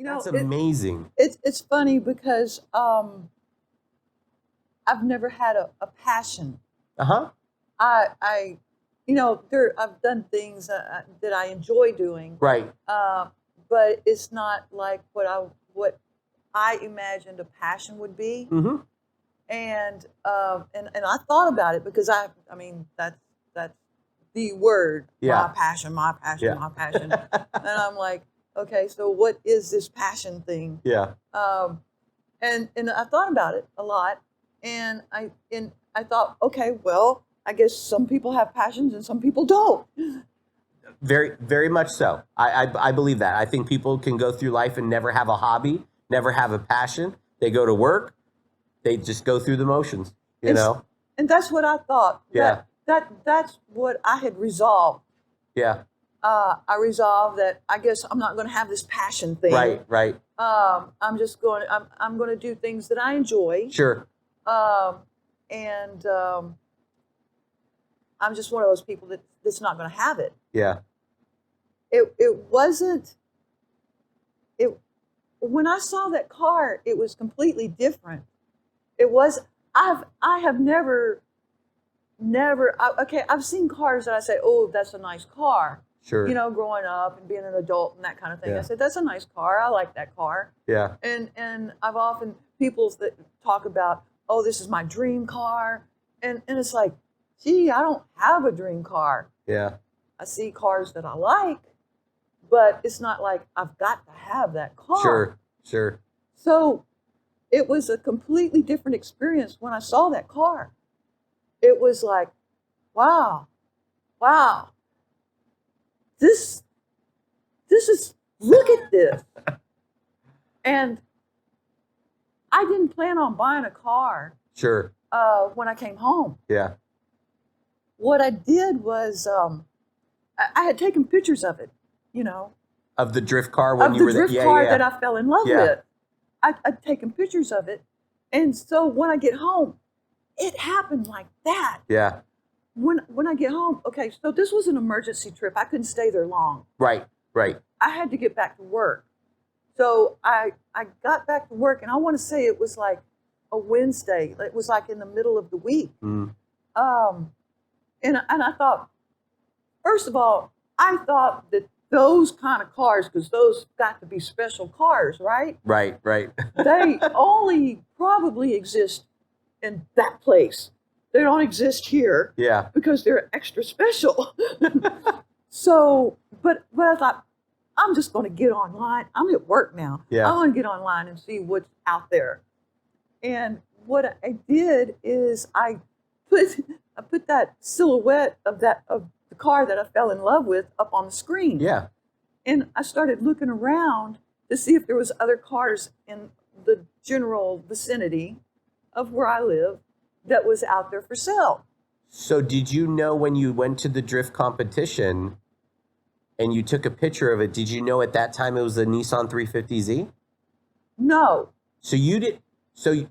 That's amazing. It's funny because I've never had a passion. Uh-huh. I I've done things that I enjoy doing, Right. but it's not like what I imagined a passion would be. Mm-hmm. And I thought about it because I mean that's the word, Yeah. my passion, Yeah. my passion, and I'm like, okay, so what is this passion thing? Yeah. And I thought about it a lot, and I thought, okay, well, I guess some people have passions and some people don't. Very, very much so. I believe that. I think people can go through life and never have a hobby, never have a passion. They go to work, they just go through the motions, you know? And that's what I thought. Yeah. That's what I had resolved. Yeah. I resolved that I guess I'm not going to have this passion thing. Right. I'm going to do things that I enjoy. Sure. And I'm just one of those people that's not going to have it. Yeah. It wasn't. It when I saw that car, it was completely different. It was. I have never. Okay, I've seen cars that I say, oh, that's a nice car. Sure. You know, growing up and being an adult and that kind of thing. Yeah. I said, that's a nice car. I like that car. Yeah. And I've often people that talk about, oh, this is my dream car. And it's like, gee, I don't have a dream car. Yeah. I see cars that I like, but it's not like I've got to have that car. Sure. So it was a completely different experience when I saw that car. It was like, wow, this is, look at this. And I didn't plan on buying a car. Sure. When I came home. Yeah. What I did was I had taken pictures of it, you know. Of the drift car when you were there. Of the drift car that I fell in love with. I'd taken pictures of it. And so when I get home, it happened like that. Yeah. When I get home, okay, so this was an emergency trip. I couldn't stay there long. Right. I had to get back to work. So I got back to work, and I want to say it was like a Wednesday. It was like in the middle of the week. Mm. And I thought, first of all, I thought that those kind of cars, because those got to be special cars, right? Right. They only probably exist in that place. They don't exist here. Yeah. Because they're extra special. So, but I thought, I'm just going to get online. I'm at work now. Yeah. I want to get online and see what's out there. And what I did is I put that silhouette of the car that I fell in love with up on the screen. Yeah. And I started looking around to see if there was other cars in the general vicinity of where I live that was out there for sale. So did you know when you went to the drift competition and you took a picture of it, did you know at that time it was a Nissan 350Z? No. So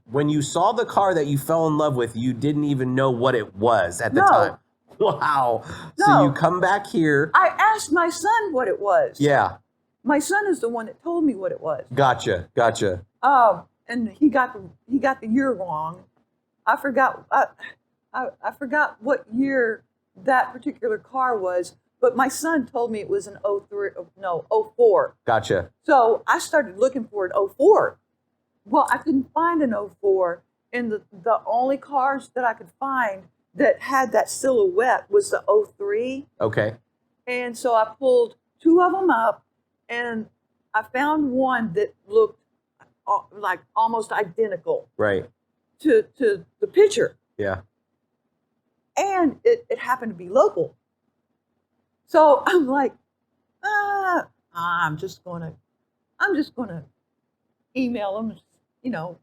when you saw the car that you fell in love with, you didn't even know what it was at the time. Wow. No. So you come back here. I asked my son what it was. Yeah. My son is the one that told me what it was. Gotcha. And he got the year wrong. I forgot what year that particular car was, but my son told me it was an 04. Gotcha. So I started looking for an 04. Well, I couldn't find an 04, and the only cars that I could find that had that silhouette was the 03. Okay. And so I pulled two of them up, and I found one that looked like almost identical. Right. To the picture. Yeah. And it happened to be local. So I'm like, I'm just gonna email them,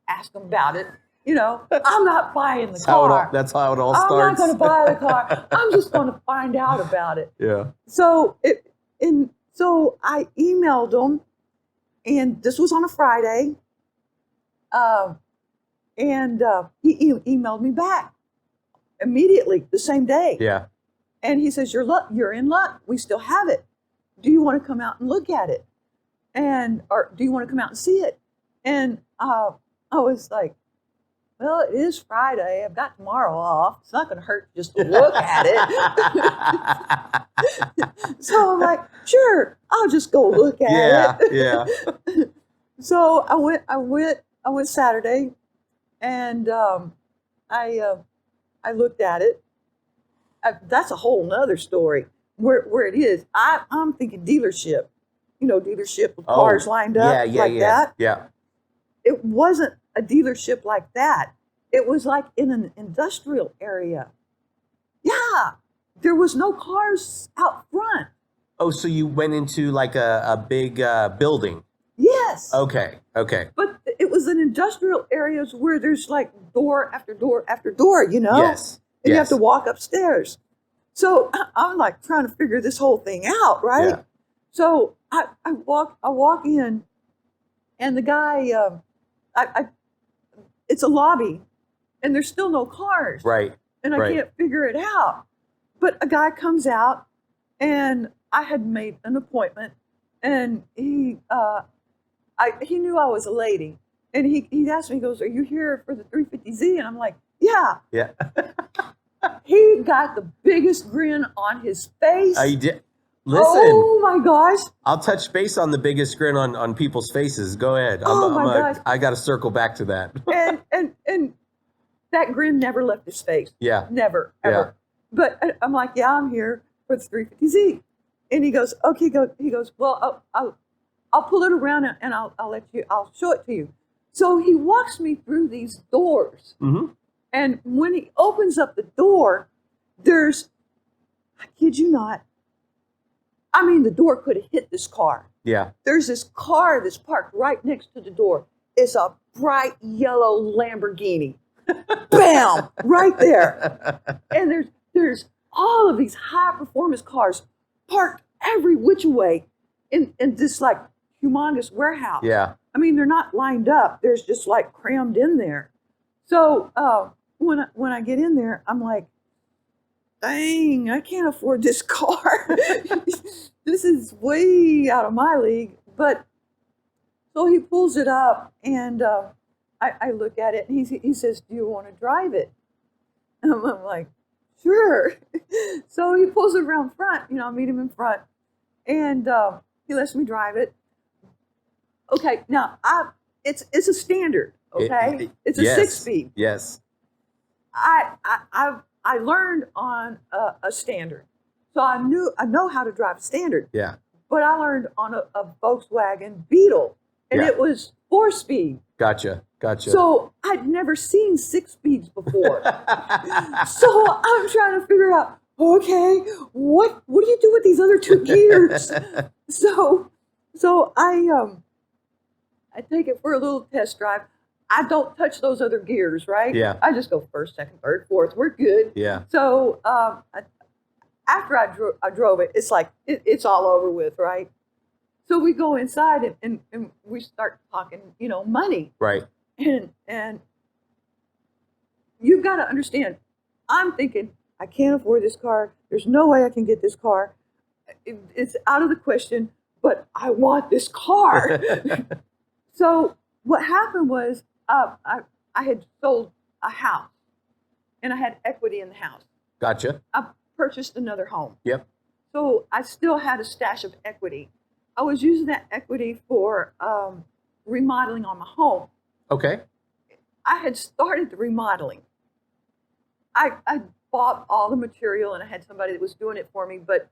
ask them about it. I'm not buying the car. That's how it all starts. I'm not going to buy the car. I'm just going to find out about it. Yeah. So I emailed them, and this was on a Friday. And he emailed me back immediately the same day. Yeah. And he says, you're in luck. We still have it. Do you want to come out and look at it? and or do you want to come out and see it? And I was like, well, it is Friday. I've got tomorrow off. It's not going to hurt just to look at it. So I'm like, sure, I'll just go look at it. Yeah. So I went Saturday, and I looked at it. That's a whole nother story. Where it is, I'm thinking dealership, dealership with cars lined up that. Yeah. It wasn't a dealership like that. It was like in an industrial area. Yeah, there was no cars out front. Oh, so you went into like a big building. Yes. Okay. But it was in industrial areas where there's like door after door after door, Yes. And you have to walk upstairs. So I'm like trying to figure this whole thing out, right? Yeah. So I walk in, and the guy, it's a lobby, and there's still no cars. Right. And I can't figure it out. But a guy comes out, and I had made an appointment, and he knew I was a lady, and he asked me, he goes, "Are you here for the 350Z?" And I'm like, "Yeah." Yeah. He got the biggest grin on his face. You did. Listen. Oh my gosh. I'll touch base on the biggest grin on people's faces. Go ahead. Gosh. I got to circle back to that. and that grin never left his face. Yeah. Never, ever. Yeah. But I'm like, yeah, I'm here for the 350Z. And he goes, okay, he goes, well, I'll pull it around and I'll show it to you. So he walks me through these doors. Mm-hmm. And when he opens up the door, there's, I kid you not, I mean, the door could have hit this car. Yeah. There's this car that's parked right next to the door. It's a bright yellow Lamborghini. Bam! Right there. And there's all of these high performance cars parked every which way in this like humongous warehouse. Yeah. I mean, they're not lined up. There's just like crammed in there. So when I get in there, I'm like, dang, I can't afford this car. This is way out of my league. But so he pulls it up, and I look at it, and he says, "Do you want to drive it?" And I'm like, sure. So he pulls it around front. I meet him in front, and he lets me drive it. Okay, now it's a standard. Okay, it's a 6-speed. Yes. I learned on a standard, so I know how to drive a standard. Yeah. But I learned on a Volkswagen Beetle, and it was 4-speed. Gotcha. So I'd never seen 6 speeds before. So I'm trying to figure out, okay, what do you do with these other 2 gears? So I take it for a little test drive. I don't touch those other gears, right? Yeah. I just go first, second, third, fourth. We're good. Yeah. So after I drove it, it's like it's all over with, right? So we go inside and we start talking, money. Right. And you've got to understand, I'm thinking, I can't afford this car. There's no way I can get this car. It's out of the question, but I want this car. So what happened was I had sold a house, and I had equity in the house. Gotcha. I purchased another home. Yep. So I still had a stash of equity. I was using that equity for remodeling on my home. Okay. I had started the remodeling. I bought all the material, and I had somebody that was doing it for me, but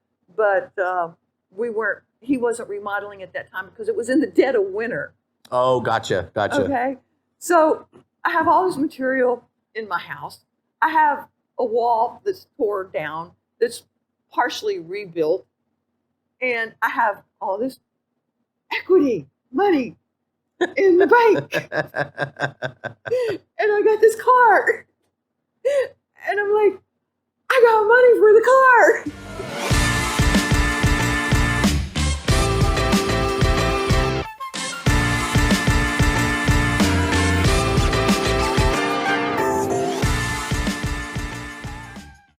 he wasn't remodeling at that time because it was in the dead of winter. Oh, gotcha. Okay. So I have all this material in my house. I have a wall that's tore down, that's partially rebuilt, and I have all this equity, money in the bank. And I got this car. And I'm like, I got money for the